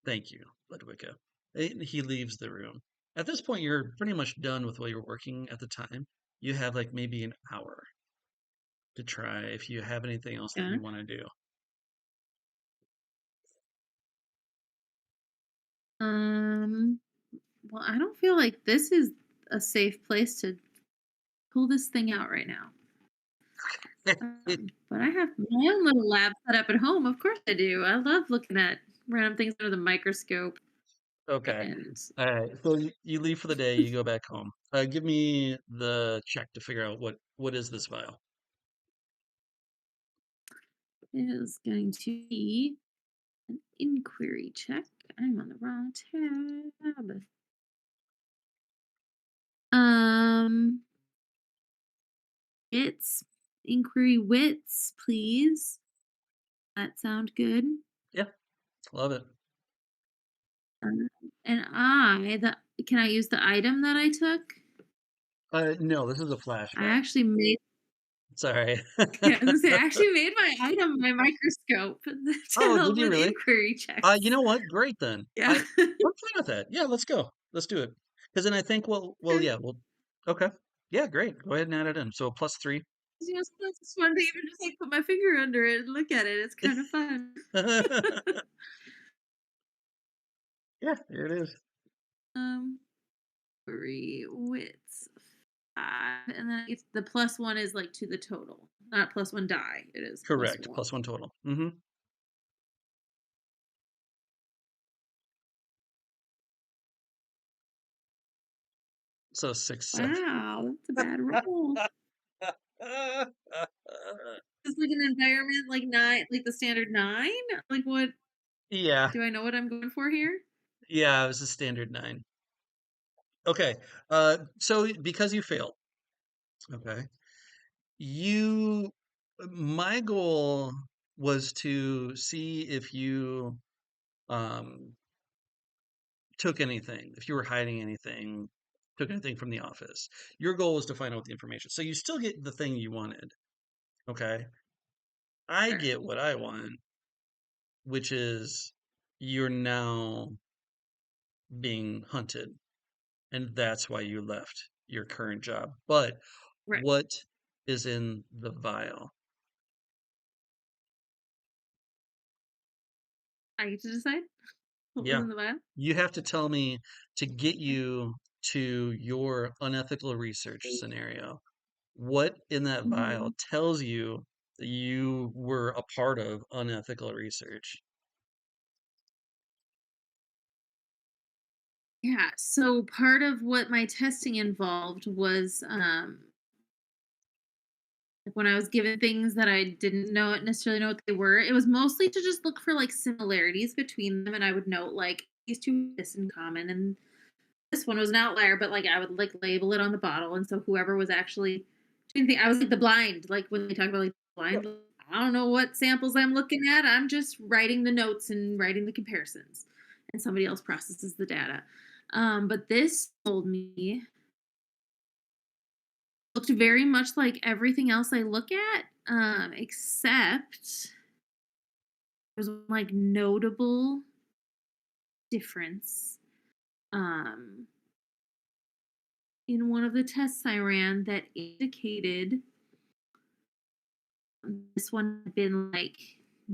Thank you, Ludwicka. He leaves the room. At this point, you're pretty much done with what you're working at the time. You have like maybe an hour to try if you have anything else that Yeah. you want to do. Well, I don't feel like this is a safe place to pull this thing out right now. But I have my own little lab set up at home. Of course I do. I love looking at random things under the microscope. Okay. And All right. So you leave for the day. You go back home. Give me the check to figure out what is this vial. it is going to be an inquiry check. I'm on the wrong tab. It's inquiry wits, please. That sound good? Yeah, love it. Um, can I use the item that I took? No, this is a I flashback. actually made Sorry. Yeah, I was gonna say, I actually made my item my microscope to Oh, help did you with really? inquiry checks. You know what? Great then. Yeah. I'm fine with that. Yeah, let's go. Let's do it. Because then I think Okay. yeah, okay. Yeah, great. Go ahead and add it in. So plus 3. 'Cause, sometimes it's fun to even just like put my finger under it and look at it. It's kind of fun. Yeah, here it is. um, Three wits, 5, and then it's the +1 is like to the total, not +1 die. It is Correct. +1. Plus 1 total. Mm-hmm. So 6, 7. Wow, that's a bad roll. Is like an environment like 9, like the standard 9? Like what? Yeah. Do I know what I'm going for here? Yeah, it was a standard 9. Okay. So because you failed, okay, you, my goal was to see if you um, took anything, if you were hiding anything, took anything from the office. Your goal was to find out the information. So you still get the thing you wanted, okay? I Sure. get what I want, which is you're now being hunted, and that's why you left your current job. But Right. what is in the vial? I get to decide what was Yeah. in the vial? You have to tell me to get you to your unethical research scenario. What in that vial Mhm. tells you that you were a part of unethical research? Yeah, so part of what my testing involved was, like when I was given things that I didn't know necessarily know what they were, it was mostly to just look for like similarities between them, and I would note like these two have this in common, and this one was an outlier, but like I would like label it on the bottle, and so whoever was actually doing the I was like the blind, like when they talk about like blind, like, I don't know what samples I'm looking at. I'm just writing the notes and writing the comparisons, and somebody else processes the data. But this told me looked very much like everything else I look at, except there's one, like notable difference. Um, in one of the tests I ran that indicated this one had been like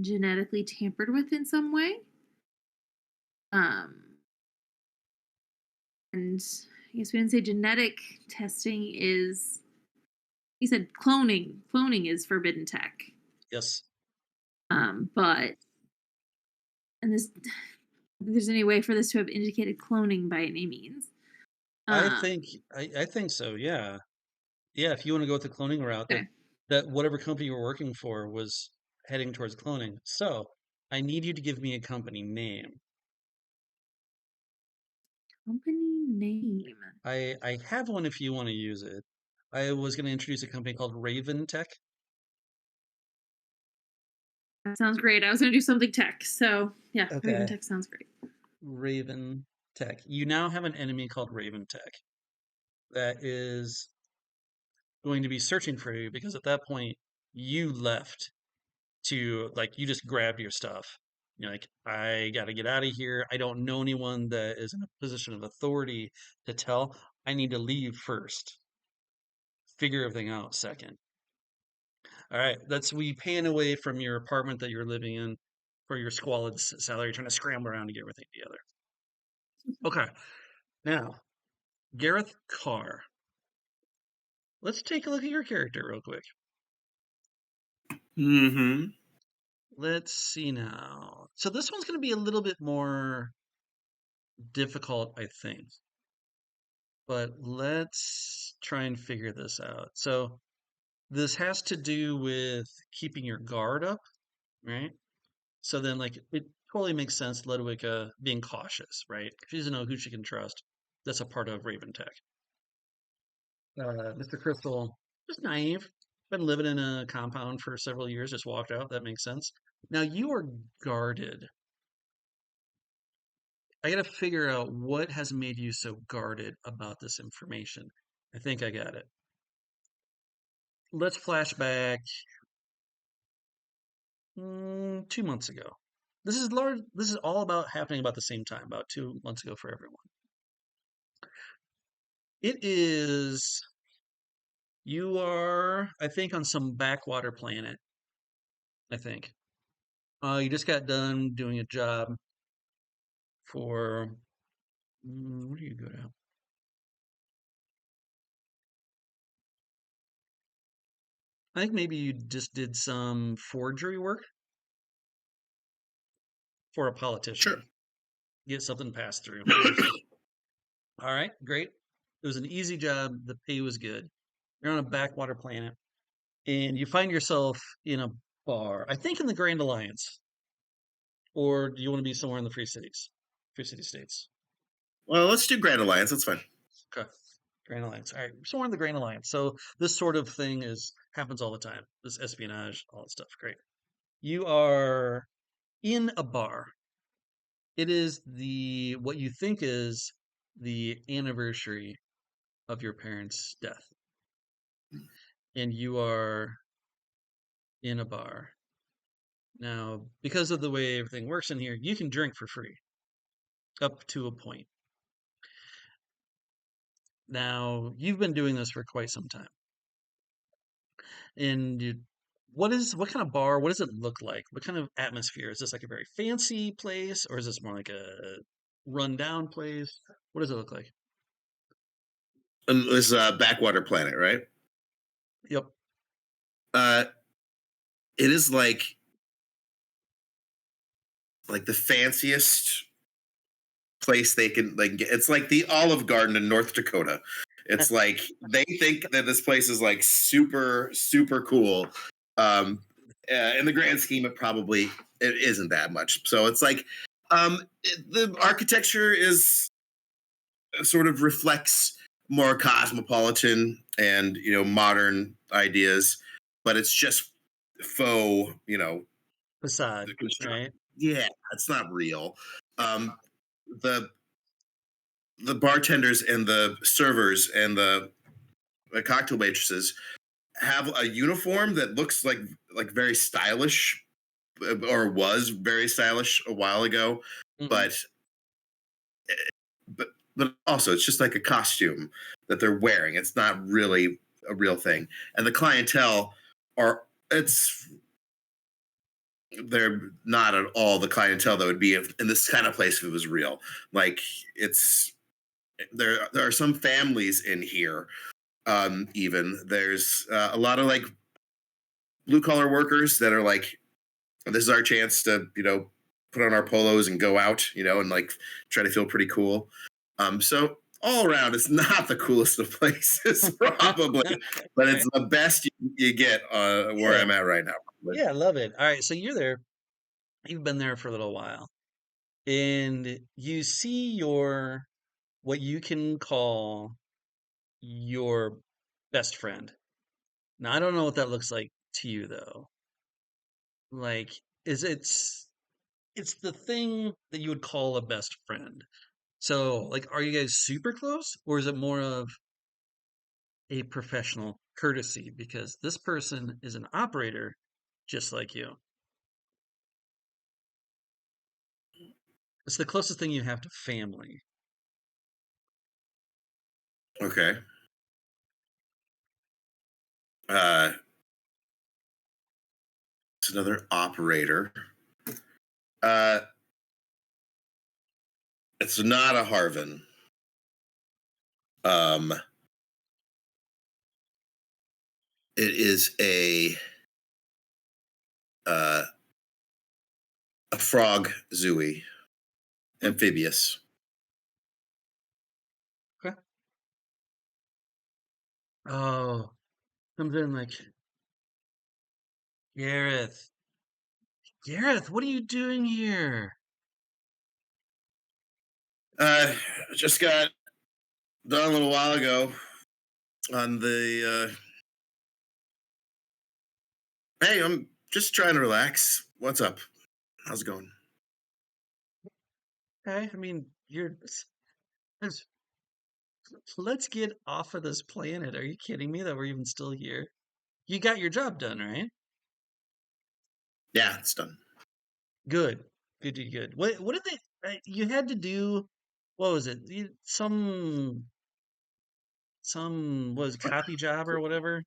genetically tampered with in some way. Um, and I guess we didn't say genetic testing is. He said cloning. Cloning is forbidden tech. Yes. But and this, if there's any way for this to have indicated cloning by any means. I Um, think I think so, yeah. Yeah, if you want to go with the cloning route, okay. that whatever company you were working for was heading towards cloning. So I need you to give me a company name. Company name. I have one if you want to use it. I was going to introduce a company called Raven Tech. That sounds great. I was going to do something tech. So, yeah, Raven Okay. Tech sounds great. Raven Tech. You now have an enemy called Raven Tech that is going to be searching for you because at that point you left to like you just grabbed your stuff. You're like, I got to get out of here. I don't know anyone that is in a position of authority to tell. I need to leave first. Figure everything out second. All right, that's we pan away from your apartment that you're living in for your squalid salary, trying to scramble around to get everything together. Okay, now Gareth Karr. Let's take a look at your character real quick. Mm-hmm. Let's see now. So this one's going to be a little bit more difficult, I think. But let's try and figure this out. So this has to do with keeping your guard up, right? So then, like, it totally makes sense, Ludwicka being cautious, right? She doesn't know who she can trust. That's a part of Raven Tech. Mr. Crystal, just naive. Been living in a compound for several years, just walked out. That makes sense. Now you are guarded. I gotta figure out what has made you so guarded about this information. I think I got it. Let's flash back 2 months ago. This is large. This is all about happening about the same time, about 2 months ago for everyone. It is. You are, I think, on some backwater planet. I think. You just got done doing a job for. Where do you go now? I think maybe you just did some forgery work for a politician. Sure. Get something passed through. All right, great. It was an easy job. The pay was good. You're on a backwater planet, and you find yourself in a bar. I think in the Grand Alliance, or do you want to be somewhere in the Free Cities, Free City States? Well, let's do Grand Alliance. That's fine. Okay, Grand Alliance. All right, somewhere in the Grand Alliance. So this sort of thing is happens all the time. This espionage, all that stuff. Great. You are in a bar. It is the what you think is the anniversary of your parents' death, and you are in a bar. Now, because of the way everything works in here, you can drink for free up to a point. Now, you've been doing this for quite some time. And what kind of bar, what does it look like? What kind of atmosphere? Is this like a very fancy place or is this more like a rundown place? What does it look like? And this is a backwater planet, right? Yep. Uh, it is like the fanciest place they can get. It's like the Olive Garden in North Dakota. It's like they think that this place is like super super cool. In the grand scheme, it isn't that much. So it's like the architecture is sort of reflects more cosmopolitan and modern ideas, but it's just faux, Facade, right? yeah, it's not real. Um, the the bartenders and the servers and the cocktail waitresses have a uniform that looks like very stylish, or was very stylish a while ago, Mhm. but also it's just like a costume that they're wearing. It's not really a real thing, and the clientele they're not at all the clientele that would be in this kind of place if it was real. Like there are some families in here. Even there's a lot of like blue collar workers that are like, this is our chance to put on our polos and go out, and like try to feel pretty cool. So all around, it's not the coolest of places, probably, but it's the best you get where I'm at right now. Yeah, I love it. All right, so you're there. You've been there for a little while, and you see your what you can call your best friend. Now, I don't know what that looks like to you though. Like, is it's the thing that you would call a best friend. So, like, are you guys super close, or is it more of a professional courtesy because this person is an operator just like you? It's the closest thing you have to family. Okay. Uh, it's another operator. Uh, it's not a Harven. Um, it is uh, a frog zooey, amphibious. Okay. Oh, comes in like, Gareth, Gareth, what are you doing here? Uh, just got done a little while ago on the. Hey, I'm just trying to relax. What's up? How's it going? Okay, I mean, let's let's get off of this planet. Are you kidding me that we're even still here? You got your job done, right? Yeah, it's done. Good, good, good, good. What did you had to do? What was it? Some was copy job or whatever?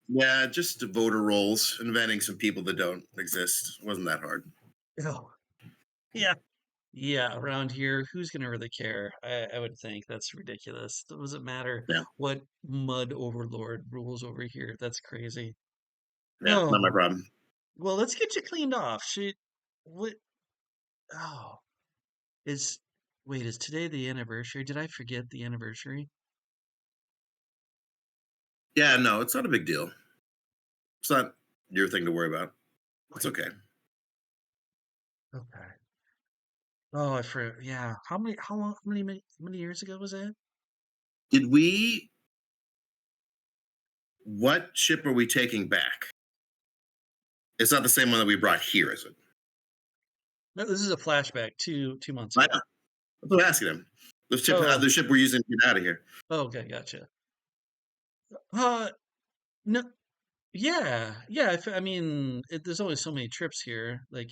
Yeah, just voter rolls, inventing some people that don't exist. Wasn't that hard? Oh, yeah, yeah. Around here, who's gonna really care? I would think that's ridiculous. Does it matter Yeah, what mud overlord rules over here? That's crazy. yeah, not my Oh, problem. well, let's get you cleaned off. What? Oh, is wait, is today the anniversary? Did I forget the anniversary? Yeah, no, it's not a big deal. It's not your thing to worry about. It's Okay, okay. okay. Oh, I for yeah. How long? How many years ago was that? Did we? What ship are we taking back? It's not the same one that we brought here, is it? No, this is a flashback 2 months I ago. know. That's what I'm asking him. Oh, The ship we're using to get out of here. okay, gotcha. Uh, no, yeah, yeah. I mean, there's only so many trips here. Like,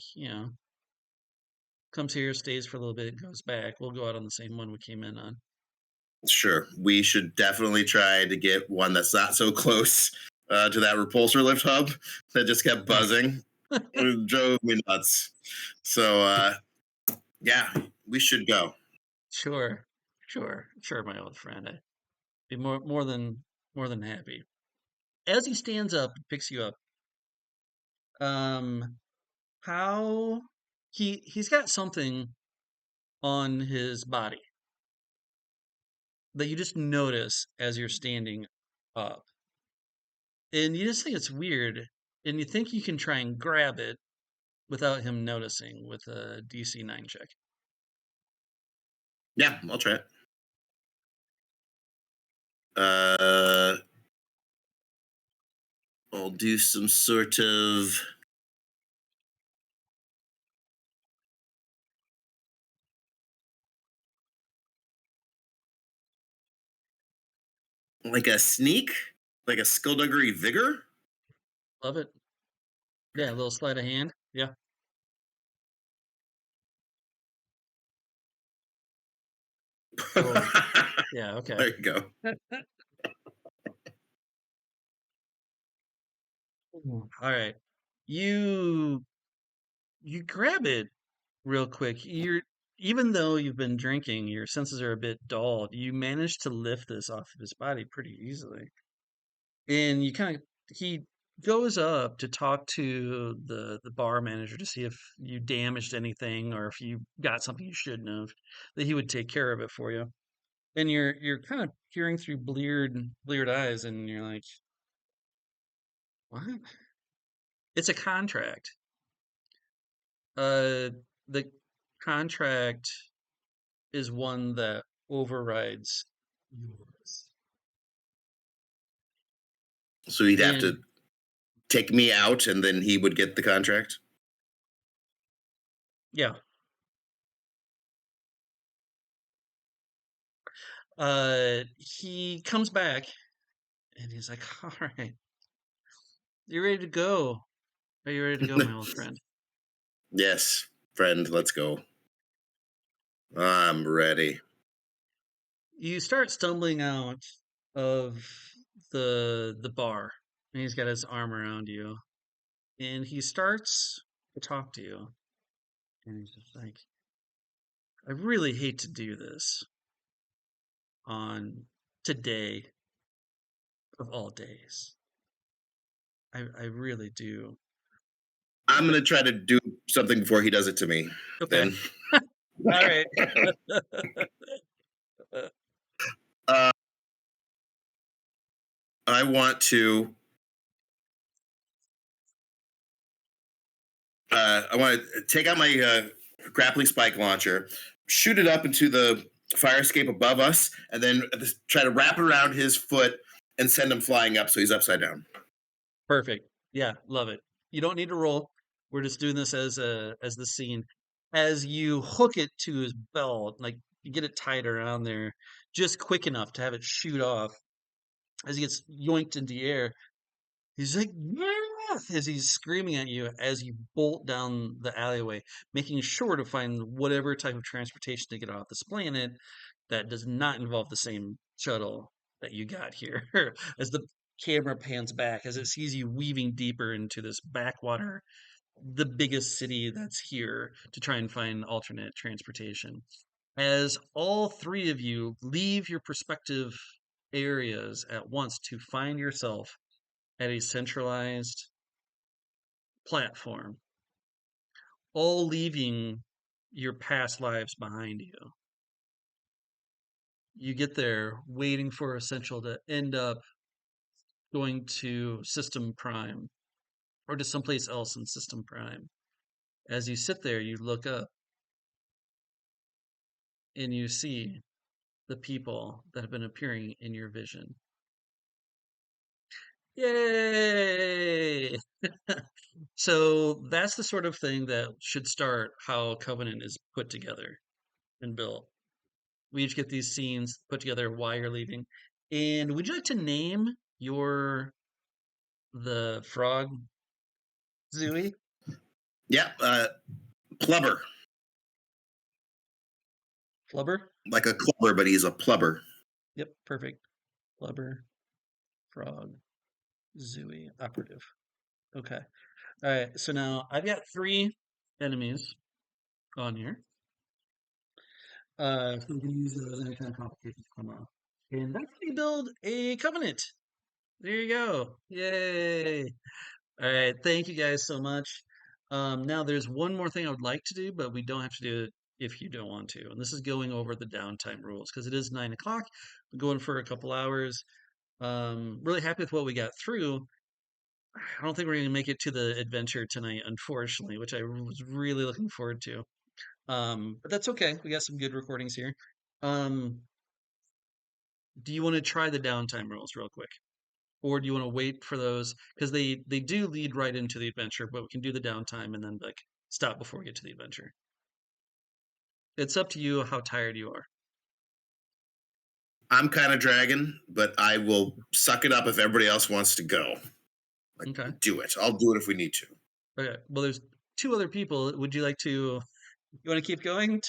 comes here, stays for a little bit, goes back. We'll go out on the same one we came in on. Sure, we should definitely try to get one that's not so close to that repulsor lift hub that just kept buzzing. It drove me nuts. So, yeah, we should go. Sure, sure, my old friend. I'd be more than happy. As he stands up, picks you up. Um, how he's got something on his body that you just notice as you're standing up. And you just think it's weird. And you think you can try and grab it without him noticing with a DC 9 check. Yeah, I'll try it. Uh, I'll do some sort of like a sneak, like a skullduggery vigor. Love it. Yeah, a little sleight of hand. Yeah. Oh, yeah. Okay. There you go. All right. You you grab it real quick. Even though you've been drinking, your senses are a bit dulled. You manage to lift this off of his body pretty easily. And he goes up to talk to the bar manager to see if you damaged anything or if you got something you shouldn't have, that he would take care of it for you. And you're kind of peering through bleared eyes, and you're like, what? It's a contract. The contract is one that overrides yours. So he'd have And to take me out, and then he would get the contract. yeah, he comes back and he's like, "All right, you ready to go? Are you ready to go, my old friend?" Yes, friend, let's go. I'm ready. You start stumbling out of the bar, and he's got his arm around you, and he starts to talk to you, and he's just like, "I really hate to do this on today of all days. I really do." I'm gonna try to do something before he does it to me. Okay, Then all right. uh, I want to. I want to take out my grappling spike launcher, shoot it up into the fire escape above us, and then try to wrap it around his foot and send him flying up so he's upside down. Perfect. Yeah, love it. You don't need to roll. We're just doing this as the scene. As you hook it to his belt, like you get it tied around there, just quick enough to have it shoot off. As he gets yoinked into the air, he's like, "Yeah!" As he's screaming at you as you bolt down the alleyway, making sure to find whatever type of transportation to get off this planet that does not involve the same shuttle that you got here. As the camera pans back, as it sees you weaving deeper into this backwater, the biggest city that's here, to try and find alternate transportation. As all three of you leave your prospective areas at once to find yourself at a centralized platform, all leaving your past lives behind you. You get there waiting for Essential to end up going to System Prime or to someplace else in System Prime. As you sit there, you look up and you see the people that have been appearing in your vision. Yay! So that's the sort of thing that should start how Covenant is put together and built. We each get these scenes put together why you're leaving. And would you like to name your the frog Zooey? Yeah, clubber, Flubber? like a clubber, but he's a plubber. Yep, perfect. Flubber, frog, Zooey, operative. Okay. All right. So now I've got three enemies on here. So we can use those anytime complications come up. And that's how you build a covenant. There you go. Yay. All right. Thank you guys so much. Now there's one more thing I would like to do, but we don't have to do it if you don't want to. And this is going over the downtime rules because it is 9 o'clock. We're going for a couple hours. Really happy with what we got through. I don't think we're going to make it to the adventure tonight, unfortunately, which I was really looking forward to. But that's okay. We got some good recordings here. Um, do you want to try the downtime rules real quick? Or do you want to wait for those? Because they do lead right into the adventure, but we can do the downtime and then like stop before we get to the adventure. It's up to you how tired you are. I'm kind of dragging, but I will suck it up if everybody else wants to go. Like, Okay. do it. I'll do it if we need to. Okay. Well, there's two other people. Would you like to? You want to keep going,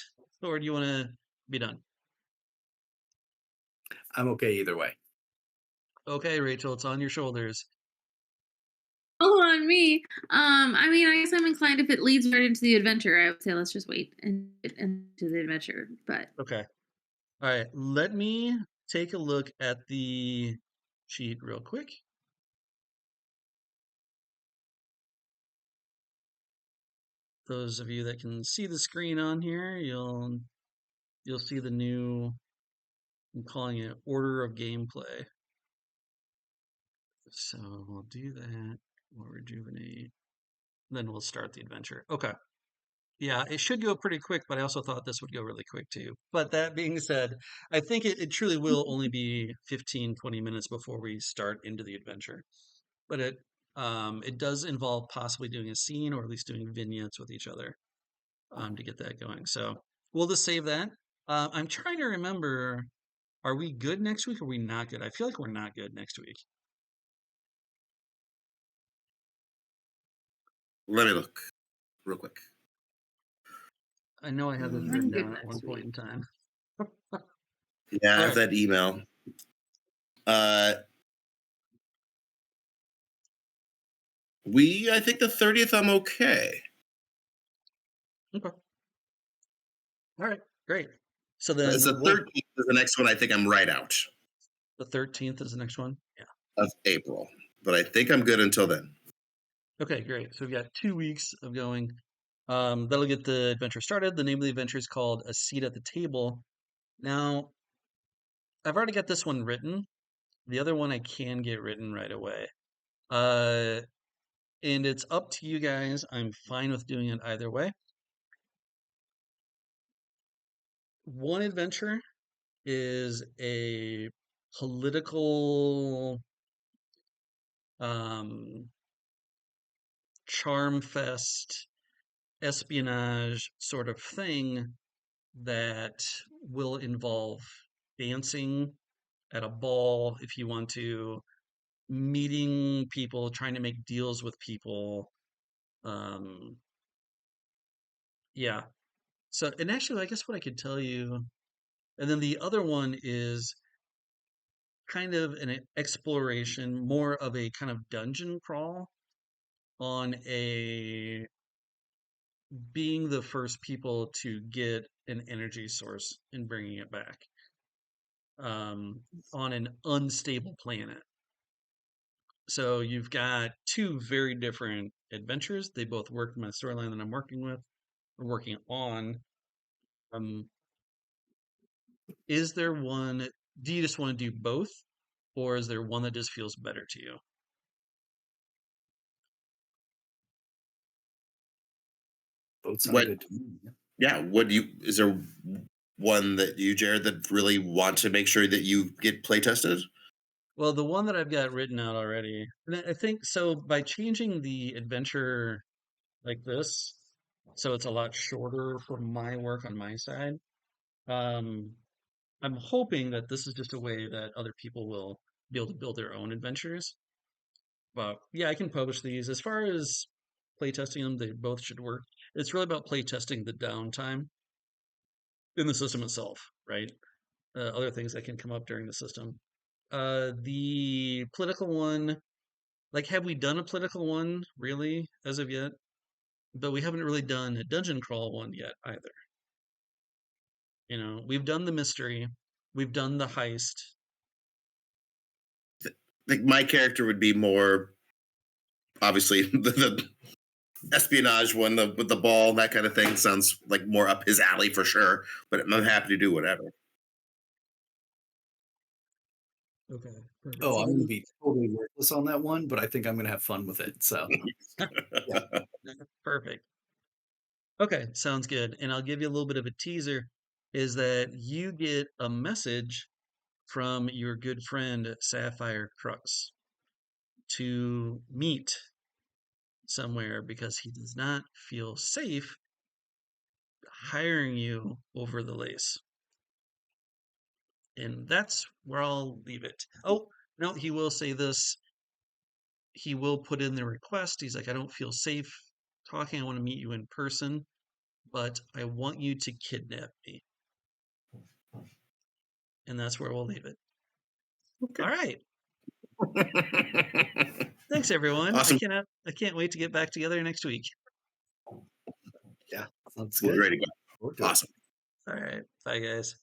or do you want to be done? I'm okay either way. Okay, Rachel, it's on your shoulders. Oh, on me. I mean, I guess I'm inclined if it leads right into the adventure. I would say let's just wait and get into the adventure. But Okay. All right. Let me take a look at the sheet real quick. Those of you that can see the screen on here, you'll see the new, I'm calling it order of gameplay. So we'll do that. We'll rejuvenate. Then we'll start the adventure. Okay. Yeah, it should go pretty quick, but I also thought this would go really quick too. But that being said, I think it truly will only be 15, 20 minutes before we start into the adventure. But it does involve possibly doing a scene or at least doing vignettes with each other to get that going. So we'll just save that. I'm trying to remember, are we good next week or are we not good? I feel like we're not good next week. Let me look real quick. I know I have this I'm written good down at one next point week. in time. Yeah, I All have right. that email. Uh, I think the 30th, I'm okay. Okay. All right. Great. So It's the then 13th is the next one. I think I'm right out the 13th is the next one. Yeah. of April, but I think I'm good until then. Okay, great. So we've got 2 weeks of going. That'll get the adventure started. The name of the adventure is called A Seat at the Table. Now, I've already got this one written. The other one I can get written right away. Uh, and it's up to you guys. I'm fine with doing it either way. One adventure is a political um, charm fest, espionage sort of thing that will involve dancing at a ball if you want to, meeting people, trying to make deals with people. Um, yeah. So, and actually, I guess what I could tell you, and then the other one is kind of an exploration, more of a kind of dungeon crawl on a being the first people to get an energy source and bringing it back um, on an unstable planet. So you've got two very different adventures. They both work in my storyline that I'm working with or working on. Um, is there one? Do you just want to do both, or is there one that just feels better to you? Both sound What? good to me. Yeah. Yeah. Is there one that you, Jared, that really want to make sure that you get play tested? Well, the one that I've got written out already, and I think so by changing the adventure like this, so it's a lot shorter for my work on my side. Um, I'm hoping that this is just a way that other people will be able to build their own adventures. But yeah, I can publish these. As far as playtesting them, they both should work. It's really about playtesting the downtime in the system itself, right? Other things that can come up during the system. The political one, like, have we done a political one really as of yet? But we haven't really done a dungeon crawl one yet either. You know, we've done the mystery, we've done the heist. I think my character would be more obviously the espionage one, with the ball and that kind of thing sounds like more up his alley for sure. But I'm happy to do whatever. Okay, perfect. Oh, So I'm going to then, be totally worthless on that one, but I think I'm going to have fun with it. So, yeah. perfect. Okay, sounds good. And I'll give you a little bit of a teaser is that you get a message from your good friend Sapphire Crux to meet somewhere because he does not feel safe hiring you over the lace. And that's where I'll leave it. Oh, no, he will say this. He will put in the request. He's like, I don't feel safe talking. I want to meet you in person, but I want you to kidnap me. And that's where we'll leave it. All right. Thanks, everyone. Awesome. I can't wait to get back together next week. Yeah. Sounds We're good. ready to go. Forward to it. Awesome. All right. Bye, guys.